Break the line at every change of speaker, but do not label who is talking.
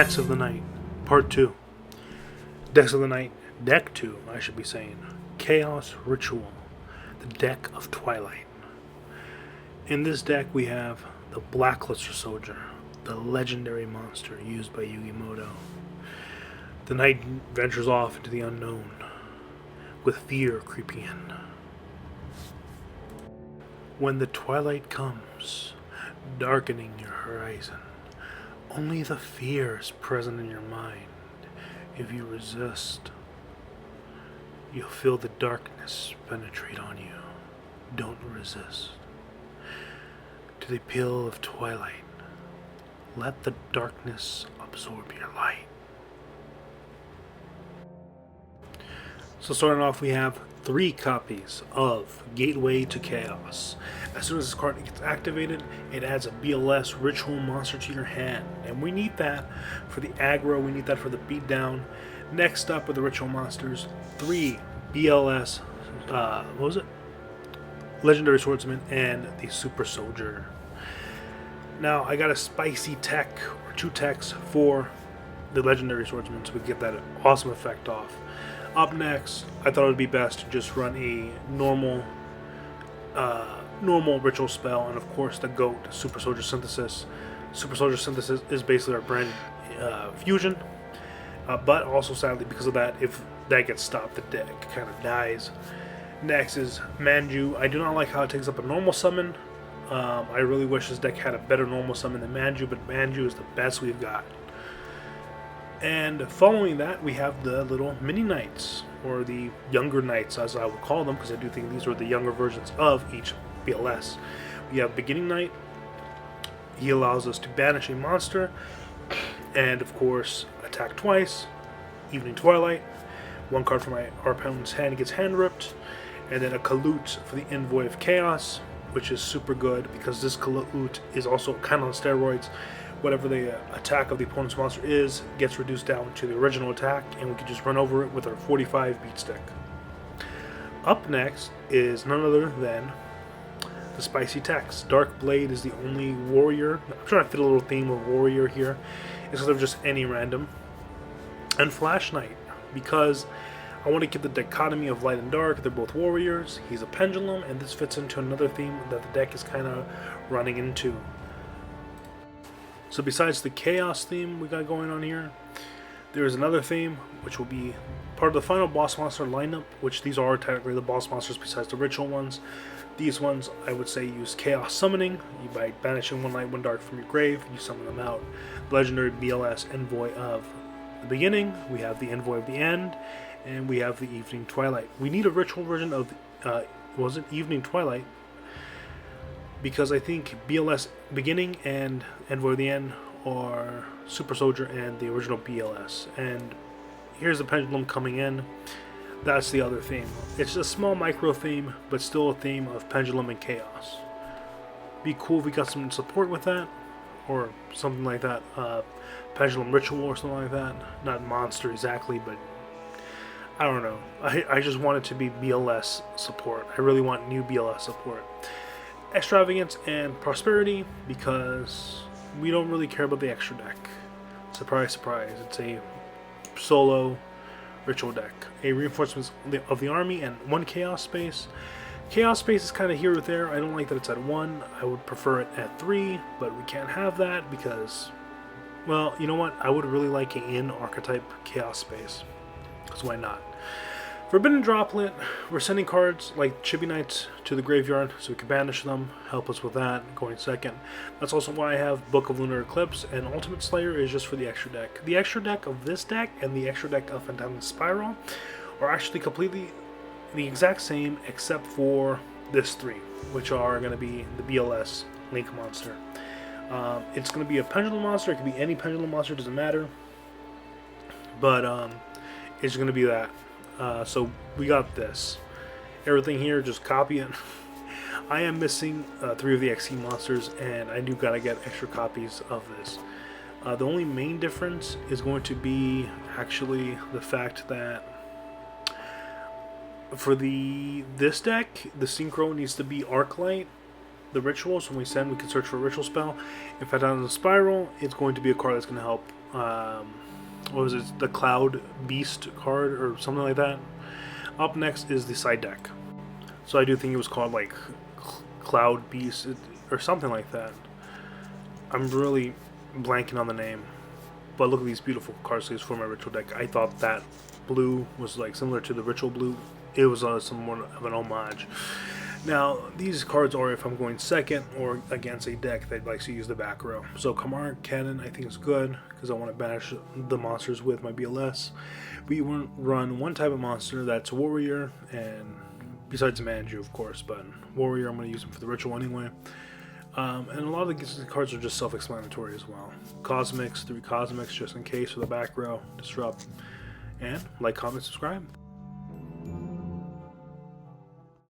Decks of the Night, Part 2. Decks of the Night, Deck 2, I should be saying. Chaos Ritual, the Deck of Twilight. In this deck we have the Blackluster Soldier, the legendary monster used by Yugimoto. The knight ventures off into the unknown, with fear creeping in. When the twilight comes, darkening your horizon, only the fear is present in your mind. If you resist, you'll feel the darkness penetrate on you. Don't resist. To the appeal of twilight, let the darkness absorb your light. So starting off, we have 3 copies of Gateway to Chaos. As soon as this card gets activated, it adds a BLS ritual monster to your hand. And we need that for the aggro, we need that for the beatdown. Next up are the ritual monsters. 3 BLS, Legendary Swordsman and the Super Soldier. Now, I got a spicy tech, or 2 techs for the Legendary Swordsman, so we get that awesome effect off. Up next, I thought it would be best to just run a normal ritual spell, and of course the GOAT, Super Soldier Synthesis. Super Soldier Synthesis is basically our brand fusion, but also sadly because of that, if that gets stopped, the deck kind of dies. Next is Manju. I do not like how it takes up a normal summon. I really wish this deck had a better normal summon than Manju, but Manju is the best we've got. And following that, we have the little mini knights, or the younger knights as I would call them, because I do think these are the younger versions of each BLS. We have Beginning Knight. He allows us to banish a monster, and of course attack twice. Evening Twilight. 1 card from our opponent's hand gets hand ripped, and then a Kalut for the Envoy of Chaos, which is super good because this Kalut is also kind of on steroids. Whatever the attack of the opponent's monster is gets reduced down to the original attack, and we can just run over it with our 45 beat stick. Up next is none other than the spicy techs. Dark Blade is the only warrior. I'm trying to fit a little theme of warrior here instead of just any random. And Flash Knight, because I want to keep the dichotomy of light and dark. They're both warriors. He's a pendulum, and this fits into another theme that the deck is kind of running into. So besides the chaos theme we got going on here, there is another theme which will be part of the final boss monster lineup, which these are technically the boss monsters besides the ritual ones. These ones I would say use chaos summoning. By banishing 1 light, 1 dark from your grave, you summon them out. The legendary BLS Envoy of the Beginning, we have the Envoy of the End, and we have the Evening Twilight. We need a ritual version of Evening Twilight, because I think BLS Beginning and Envoy of the End are Super Soldier and the original BLS. And here's the pendulum coming in. That's the other theme. It's a small micro theme, but still a theme of pendulum and chaos. Be cool if we got some support with that, or something like that. Pendulum Ritual or something like that. Not monster exactly, but I don't know. I just want it to be BLS support. I really want new BLS support. Extravagance and Prosperity, because we don't really care about the extra deck. Surprise, surprise. It's a solo ritual deck. A reinforcement of the army and 1 chaos space. Chaos space is kind of here or there. I don't like that it's at 1. I would prefer it at 3, but we can't have that because, well, you know what? I would really like an in archetype chaos space. Because why not? Forbidden Droplet, we're sending cards like Chibi Knights to the graveyard so we can banish them, help us with that, going second. That's also why I have Book of Lunar Eclipse, and Ultimate Slayer is just for the extra deck. The extra deck of this deck and the extra deck of Phantasm Spiral are actually completely the exact same except for this 3, which are going to be the BLS Link Monster. It's going to be a Pendulum Monster, it can be any Pendulum Monster, doesn't matter, but it's going to be that. So we got this. Everything here, just copy it. I am missing 3 of the XC monsters, and I do gotta get extra copies of this. The only main difference is going to be actually the fact that for this deck, the synchro needs to be Arclight, the ritual. So when we send, we can search for a ritual spell. If I down the spiral, it's going to be a card that's going to help what was it? The Cloud Beast card or something like that. Up next is the side deck. So I do think it was called like Cloud Beast or something like that. I'm really blanking on the name. But look at these beautiful card sleeves for my ritual deck. I thought that blue was like similar to the ritual blue. It was somewhat of an homage. Now, these cards are if I'm going second or against a deck that likes to use the back row. So Kamar Cannon I think is good because I want to banish the monsters with my BLS. We run one type of monster that's Warrior, and besides Manju of course, but Warrior I'm going to use them for the ritual anyway. And a lot of the cards are just self-explanatory as well. Cosmics, 3 Cosmics just in case for the back row, Disrupt, and like, comment, subscribe.